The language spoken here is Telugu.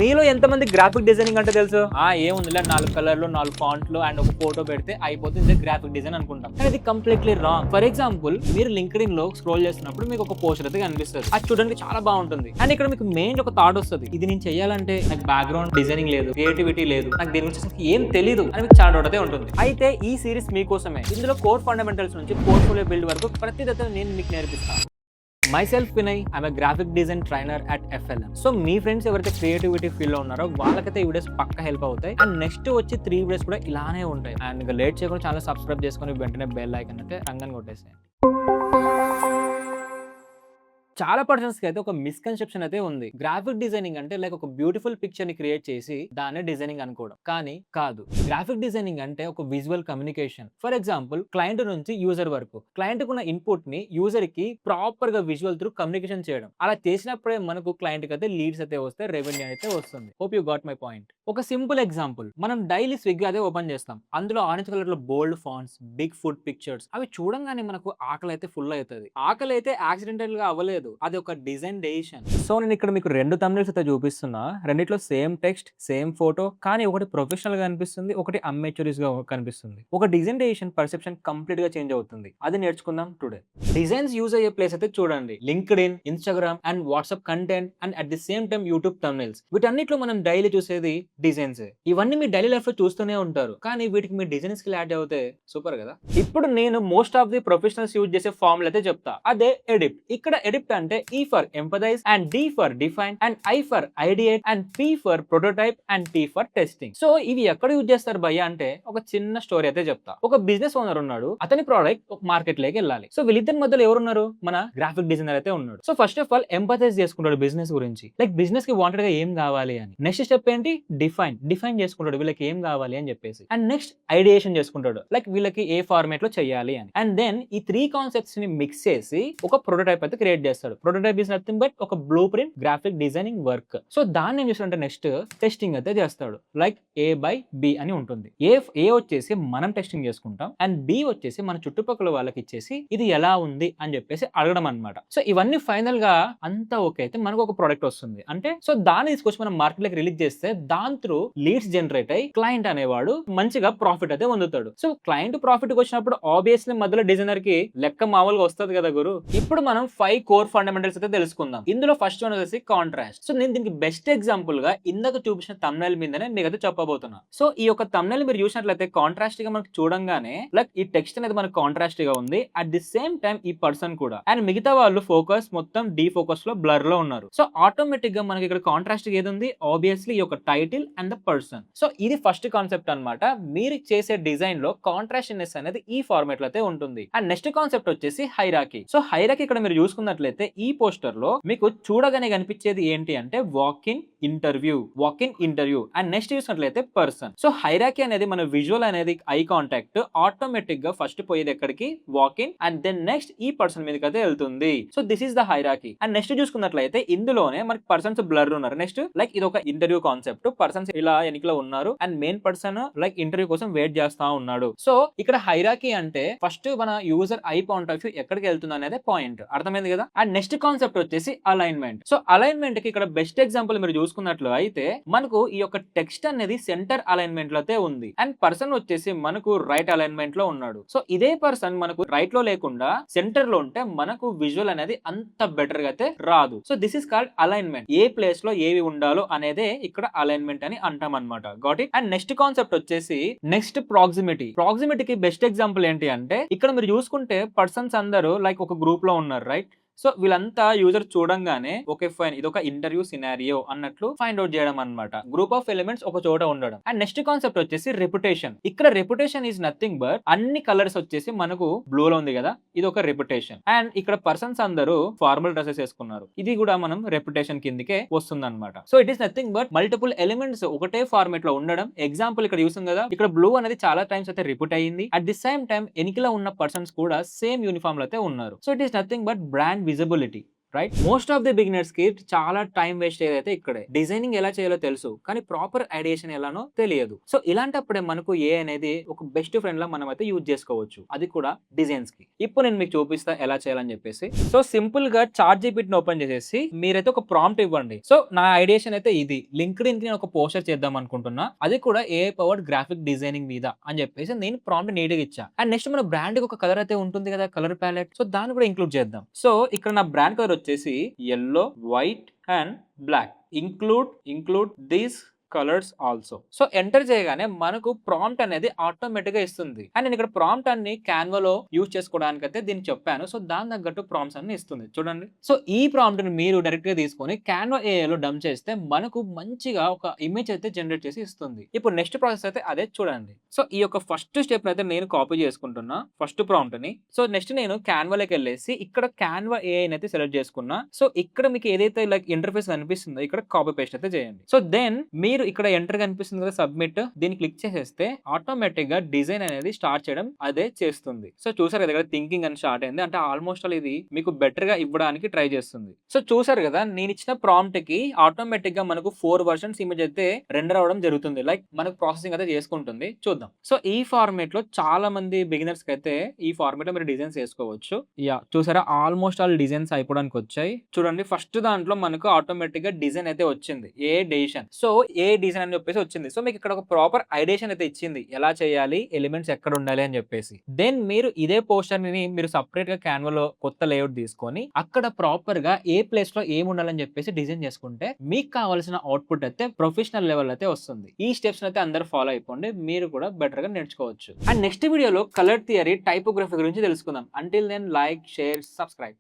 మీలో ఎంతమంది గ్రాఫిక్ డిజైనింగ్ అంటే తెలుసు? ఏముందిలే 4 కలర్లు 4 ఫాంట్లు అండ్ ఒక ఫోటో పెడితే అయిపోతుంది గ్రాఫిక్ డిజైన్ అనుకుంటాం. కానీ ఇది కంప్లీట్లీ రాంగ్. ఫర్ ఎగ్జాంపుల్ మీరు లింక్డ్ఇన్ లో స్క్రోల్ చేస్తున్నప్పుడు మీకు ఒక పోస్టర్ అయితే కనిపిస్తుంది. అది చూడడానికి చాలా బాగుంటుంది. అండ్ ఇక్కడ మీకు మెయిన్ ఒక థాట్ వస్తుంది. ఇది నేను చేయాలంటే నాకు బ్యాక్గ్రౌండ్ డిజైనింగ్ లేదు, క్రియేటివిటీ లేదు, నాకు దీని గురించి ఏం తెలియదు అని మీకు చాలా డౌట్ అయితే ఉంటుంది. అయితే ఈ సిరీస్ మీకోసమే. ఇందులో కోర్ ఫండమెంటల్స్ నుంచి పోర్ట్ఫోలియో బిల్డ్ వరకు ప్రతి దశ నేను మీకు నేర్పిస్తాను. Myself Vinay, I'm a graphic design trainer at FLM. So me friends ఎవరైతే క్రియేటివిటీ ఫీల్ లో ఉన్నారో వాళ్ళకైతే ఈ వీడియోస్ పక్క హెల్ప్ అవుతాయి. అండ్ నెక్స్ట్ వచ్చి 3 వీడియోస్ కూడా ఇలానే ఉంటాయి. అండ్ ఇంకా లేట్ చేయకుండా ఛానల్ సబ్స్క్రైబ్ చేసుకొని వెంటనే బెల్ ఐకాన్ అయితే రంగని కొట్టేసేయండి. చాలా పర్సన్స్ కి అయితే ఒక మిస్కన్సెప్షన్ అయితే ఉంది. గ్రాఫిక్ డిజైనింగ్ అంటే లైక్ ఒక బ్యూటిఫుల్ పిక్చర్ ని క్రియేట్ చేసి దాన్నే డిజైనింగ్ అనుకోవడం. కానీ కాదు. గ్రాఫిక్ డిజైనింగ్ అంటే ఒక visual communication. For example client నుంచి యూజర్ వరకు క్లయింట్ కున్న ఇన్పుట్ ని యూజర్ కి ప్రాపర్ గా విజువల్ త్రూ కమ్యూనికేషన్ చేయడం. అలా చేసినప్పుడే మనకు క్లయింట్ కి అయితే లీడ్స్ అయితే వస్తే రెవెన్యూ అయితే వస్తుంది. Hope you got my point. ఒక సింపుల్ ఎగ్జాంపుల్, మనం డైలీ స్విగ్గీ అదే ఓపెన్ చేస్తాం. అందులో ఆరెంజ్ కలర్ లో బోల్డ్ ఫాంట్స్, బిగ్ ఫుడ్ పిక్చర్స్, అవి చూడంగానే మనకు ఆకలి అయితే ఫుల్ అవుతుంది. ఆకలి అయితే యాక్సిడెంటల్ గా అవ్వలేదు, అది ఒక డిజైన్ డెసిషన్. సో నేను ఇక్కడ మీకు 2 thumbnails అయితే చూపిస్తున్నా. రెండిట్లో సేమ్ టెక్స్ట్, సేమ్ ఫోటో, కానీ ఒకటి ప్రొఫెషనల్ గా కనిపిస్తుంది, ఒకటి అమెచ్యూరిస్ గా కనిపిస్తుంది. ఒక డిజైన్ డెసిషన్ పర్సెప్షన్ కంప్లీట్ గా చేంజ్ అవుతుంది. అది నేర్చుకుందాం టుడే. డిజైన్స్ యూజ్ అయ్యే ప్లేస్ అయితే చూడండి. LinkedIn, Instagram and WhatsApp content and at the same time YouTube thumbnails. వీటన్నిటిలో మనం డైలీ చూసేది డిజైన్స్. ఇవన్నీ మీ డైలీ లైఫ్ లో చూస్తూనే ఉంటారు, కానీ వీటికి మీ డిజైన్ స్కిల్ యాడ్ అవుతే సూపర్ కదా. ఇప్పుడు నేను most of the professionals use చేసే ఫార్ములా అయితే చెప్తా. అదే ఎడిట్. ఇక్కడ ఎడిట్ అంటే E for empathize and D for define and I for ideate and P for prototype and T for testing. So ఇవి ఎక్కడ యూజ్ చేస్తారు భయ్య అంటే ఒక చిన్న స్టోరీ అయితే చెప్తా. ఒక బిజినెస్ ఓనర్ ఉన్నాడు. అతని ప్రోడక్ట్ ఒక మార్కెట్ లోకి వెళ్ళాలి. సో వీళ్ళిద్దరి మధ్యలో ఎవరున్నారు? మన గ్రాఫిక్ డిజైనర్ అయితే ఉన్నాడు. So first of all empathise చేసుకుంటాడు బిజినెస్ గురించి. లైక్ బిజినెస్ కి వాంటెడ్ గా ఏం కావాలి అని. నెక్స్ట్ స్టెప్ ఏంటి? డిఫైన్ చేసుకుంటాడు వీళ్ళకి ఏం కావాలి అని చెప్పేసి. అండ్ నెక్స్ట్ ఐడియేషన్ చేసుకుంటాడు. లైక్ వీళ్ళకి ఏ ఫార్మేట్ లో చేయాలి అని. అండ్ దెన్ ఈ 3 కాన్సెప్ట్స్ ని మిక్స్ చేసి ఒక ప్రోటోటైప్ అయితే క్రియేట్ చేస్తాడు. ప్రోటోటైప్ ఇస్ నథింగ్ బట్ ఒక blue print graphic designing work. So దాన్ని ఏం చేస్తాడంటే నెక్స్ట్ టెస్టింగ్ అయితే చేస్తాడు. లైక్ A/B అని ఉంటుంది. ఏ వచ్చేసి మనం టెస్టింగ్ చేసుకుంటాం అండ్ B వచ్చేసి మన చుట్టుపక్కల వాళ్ళకి ఇచ్చేసి ఇది ఎలా ఉంది అని చెప్పేసి అడగడం అనమాట. సో ఇవన్నీ ఫైనల్ గా అంతా ఓకే అయితే మనకు ఒక ప్రోడక్ట్ వస్తుంది. అంటే సో దాన్ని తీసుకొచ్చి మనం మార్కెట్ లోకి రిలీజ్ చేస్తే దాని త్రూ లీడ్స్ జనరేట్ అయ్యి క్లయింట్ అనేవాడు మంచిగా ప్రాఫిట్ అయితే పొందుతాడు. సో క్లయింట్ ప్రాఫిట్ వచ్చినప్పుడు ఆబ్వియస్లీ మధ్యలో డిజైనర్ కి లెక్క మామూలుగా వస్తుంది కదా గురు. ఇప్పుడు మనం 5 కోర్ ఫండమెంటల్స్ అయితే తెలుసుకుందాం. ఇందులో ఫస్ట్ వన్ వచ్చేసి కాంట్రాస్ట్. సో నేను దీనికి బెస్ట్ ఎగ్జాంపుల్ గా ఇందాక చూపించిన thumbnail మీదనే మీకు అయితే చెప్పబోతున్నా. సో ఈ యొక్క thumbnail మీరు చూసినట్లయితే కాంట్రాస్ట్ గా మనకు చూడంగానే లైక్ ఈ టెక్స్ట్ అనేది మనకు కాంట్రాస్ట్ గా ఉంది. అట్ ది సేమ్ టైం ఈ పర్సన్ కూడా అండ్ మిగతా వాళ్ళు ఫోకస్ మొత్తం డీ ఫోకస్ లో బ్లర్ లో ఉన్నారు. సో ఆటోమేటిక్ గా మనకి ఇక్కడ కాంట్రాస్ట్ ఏది ఉంది? ఆబ్వియస్లీ ఈ యొక్క title and the person. So ఇది ఫస్ట్ కాన్సెప్ట్ అన్నమాట. మీరు చేసే డిజైన్ లో కాంట్రాస్ట్నెస్ అనేది ఈ ఫార్మాట్ లో అయితే ఉంటుంది. అండ్ నెక్స్ట్ కాన్సెప్ట్ వచ్చేసి హైరాకీ. సో హైరాకీ ఇక్కడ మీరు చూసుకున్నట్లయితే ఈ పోస్టర్ లో మీకు చూడగానే కనిపించేది ఏంటి అంటే walk in interview and next చూసినట్లయితే పర్సన్. సో హైరాకీ అనేది మన విజువల్ అనేది ఐ కాంటాక్ట్ ఆటోమేటిక్ గా ఫస్ట్ పోయేది ఎక్కడికి? Walk in and then next ఈ పర్సన్ మీదకి అయితే వెళ్తుంది. So this is the hierarchy. And next చూసుకున్నట్లయితే ఇందులోనే మనకి పర్సన్స్ బ్లర్ ఉన్నారు. నెక్స్ట్ లైక్ ఇది ఒక ఇంటర్వ్యూ కాన్సెప్ట్. పర్సన్స్ ఇలా ఎన్నికలో ఉన్నారు and main person like interview కోసం వెయిట్ చేస్తా ఉన్నాడు. సో ఇక్కడ హైరాకీ అంటే ఫస్ట్ మన user I point of view ఎక్కడికి వెళ్తుంది అనేది పాయింట్. అర్థమైంది కదా. అండ్ నెక్స్ట్ కాన్సెప్ట్ వచ్చేసి అలైన్మెంట్. సో అలైన్మెంట్ కి ఇక్కడ బెస్ట్ ఎగ్జాంపుల్ మీరు చూసుకున్నట్లు అయితే మనకు ఈ యొక్క టెక్స్ట్ అనేది సెంటర్ అలైన్మెంట్ లో అయితే ఉంది అండ్ పర్సన్ వచ్చేసి మనకు రైట్ అలైన్మెంట్ లో ఉన్నాడు. సో ఇదే పర్సన్ మనకు రైట్ లో లేకుండా సెంటర్ లో ఉంటే మనకు విజువల్ అనేది అంత బెటర్ గా అయితే రాదు. So this is called alignment. A place లో ఏవి ఉండాలో అనేదే ఇక్కడ అలైన్మెంట్ అని అంటాం అనమాట. Got it. And next concept వచ్చేసి నెక్స్ట్ ప్రాక్సిమిటీకి బెస్ట్ ఎగ్జాంపుల్ ఏంటి అంటే ఇక్కడ మీరు చూసుకుంటే పర్సన్స్ అందరూ లైక్ ఒక గ్రూప్ లో ఉన్నారు రైట్. సో వీళ్ళంతా యూజర్ చూడంగానే ఓకే ఫైన్ ఇది ఒక ఇంటర్వ్యూ సినారియో అన్నట్లు ఫైండ్ అవుట్ చేయడం అనమాట. గ్రూప్ ఆఫ్ ఎలిమెంట్స్ ఒక చోట ఉండడం. అండ్ నెక్స్ట్ కాన్సెప్ట్ వచ్చేసి రెప్యుటేషన్. ఇక్కడ రెప్యుటేషన్ ఈజ్ నథింగ్ బట్ అన్ని కలర్స్ వచ్చేసి మనకు బ్లూ లో ఉంది కదా, ఇది ఒక రెప్యుటేషన్. అండ్ ఇక్కడ పర్సన్స్ అందరూ ఫార్మల్ డ్రెస్సెస్ వేసుకున్నారు, ఇది కూడా మనం రెప్యుటేషన్ కిందకే వస్తుంది అనమాట. So it is nothing but multiple elements ఒకటే ఫార్మేట్ లో ఉండడం. ఎగ్జాంపుల్ ఇక్కడ చూసాం కదా, ఇక్కడ బ్లూ అనేది చాలా టైమ్స్ అయితే రిపీట్ అయ్యింది. అట్ ది సేమ్ టైం ఎనికిలో ఉన్న పర్సన్స్ కూడా సేమ్ యూనిఫామ్ లో అయితే ఉన్నారు. So it is nothing but brand visibility. Right? Most of the beginners కి చాలా టైం వేస్ట్ ఏదైతే ఇక్కడే. డిజైనింగ్ ఎలా చేయాలో తెలుసు, కానీ ప్రాపర్ ఐడియేషన్ ఎలానో తెలియదు. సో ఇలాంటప్పుడే మనకు ఏ అనేది ఒక బెస్ట్ ఫ్రెండ్ లా మనం అయితే యూజ్ చేసుకోవచ్చు, అది కూడా డిజైన్స్ కి. ఇప్పుడు నేను మీకు చూపిస్తా ఎలా చేయాలని చెప్పేసి. సో సింపుల్ గా చాట్ జీపీటీని ఓపెన్ చేసేసి మీరైతే ఒక ప్రాంప్ట్ ఇవ్వండి. సో నా ఐడియేషన్ అయితే ఇది, లింక్డ్ఇన్ కి నేను ఒక పోస్టర్ చేద్దాం అనుకుంటున్నా, అది కూడా ఏఐ పవర్డ్ గ్రాఫిక్ డిజైనింగ్ మీద అని చెప్పేసి నేను ప్రాంప్ట్ నీట్ గా ఇచ్చా. అండ్ నెక్స్ట్ మన బ్రాండ్ కి ఒక కలర్ అయితే ఉంటుంది కదా, కలర్ ప్యాలెట్. సో దాన్ని కూడా ఇంక్లూడ్ చేద్దాం. సో ఇక్కడ నా బ్రాండ్ కలర్ వచ్చేసి yellow, white and black. Include these colours also. So enter చేయగానే మనకు ప్రాంప్ట్ అనేది ఆటోమేటిక్ గా ఇస్తుంది. అండ్ నేను ఇక్కడ ప్రాంప్ట్ అన్ని క్యాన్వాలో యూజ్ చేసుకోవడానికి అయితే దీన్ని చెప్పాను. సో దాని తగ్గట్టు ప్రాంప్ట్స్ అన్ని ఇస్తుంది చూడండి. సో ఈ ప్రాంప్ట్ ని మీరు డైరెక్ట్ గా తీసుకొని క్యాన్వా ఏఐలో డంప్ చేస్తే మనకు మంచిగా ఒక ఇమేజ్ అయితే జనరేట్ చేసి ఇస్తుంది. ఇప్పుడు నెక్స్ట్ ప్రాసెస్ అయితే అదే చూడండి. సో ఈ యొక్క ఫస్ట్ స్టెప్ అయితే నేను కాపీ చేసుకుంటున్నా, ఫస్ట్ ప్రాంప్ట్ ని. సో నెక్స్ట్ నేను క్యాన్వాలోకి వెళ్ళేసి ఇక్కడ క్యాన్వా ఏఐ అయితే సెలెక్ట్ చేసుకున్నా. సో ఇక్కడ మీకు ఏదైతే లైక్ ఇంటర్ఫేస్ కనిపిస్తుందో ఇక్కడ కాపీ పేస్ట్ అయితే చేయండి. సో దెన్ మీరు ఇక్కడ ఎంటర్ కనిపిస్తుంది కదా, సబ్మిట్, దీన్ని క్లిక్ చేసేస్తే ఆటోమేటిక్ గా డిజైన్ అనేది స్టార్ట్ చేయడం అదే చేస్తుంది. సో చూసారు కదా, థింకింగ్ అని స్టార్ట్ అయింది అంటే ఆల్మోస్ట్ ఆల్ ఇది మీకు బెటర్ గా ఇవ్వడానికి ట్రై చేస్తుంది. సో చూసారు కదా, నేను ఇచ్చిన ప్రాంప్ట్ కి ఆటోమేటిక్ గా మనకు 4 వర్షన్స్ ఇమేజ్ అయితే రెండర్ అవడం జరుగుతుంది. లైక్ మనకు ప్రాసెసింగ్ అయితే చేసుకుంటుంది. చూద్దాం. సో ఈ ఫార్మేట్ లో చాలా మంది బిగినర్స్ కి అయితే ఈ ఫార్మేట్ లో మీరు డిజైన్స్ చేసుకోవచ్చు. యా చూసారా, ఆల్మోస్ట్ ఆల్ డిజైన్స్ అయిపోవడానికి వచ్చాయి. చూడండి, ఫస్ట్ దాంట్లో మనకు ఆటోమేటిక్ గా డిజైన్ అయితే వచ్చింది, ఏ డిజైన్. సో ఏ డిజైన్ అని చెప్పేసి వచ్చింది. సో మీకు ఇక్కడ ఒక ప్రాపర్ ఐడియేషన్ అయితే ఇచ్చింది, ఎలా చేయాలి, ఎలిమెంట్స్ ఎక్కడ ఉండాలి అని చెప్పేసి. దెన్ మీరు ఇదే పోస్టర్ ని మీరు సపరేట్ గా క్యాన్వాలో కొత్త లేఅవుట్ తీసుకొని అక్కడ ప్రాపర్ గా ఏ ప్లేస్ లో ఏం ఉండాలని చెప్పేసి డిజైన్ చేసుకుంటే మీకు కావాల్సిన అవుట్పుట్ అయితే ప్రొఫెషనల్ లెవెల్ అయితే వస్తుంది. ఈ స్టెప్స్ అయితే అందరూ ఫాలో అయిపోండి, మీరు కూడా బెటర్ గా నేర్చుకోవచ్చు. అండ్ నెక్స్ట్ వీడియోలో కలర్ థియరీ, టైపోగ్రఫీ గురించి తెలుసుకుందాం. Until then like, share, subscribe.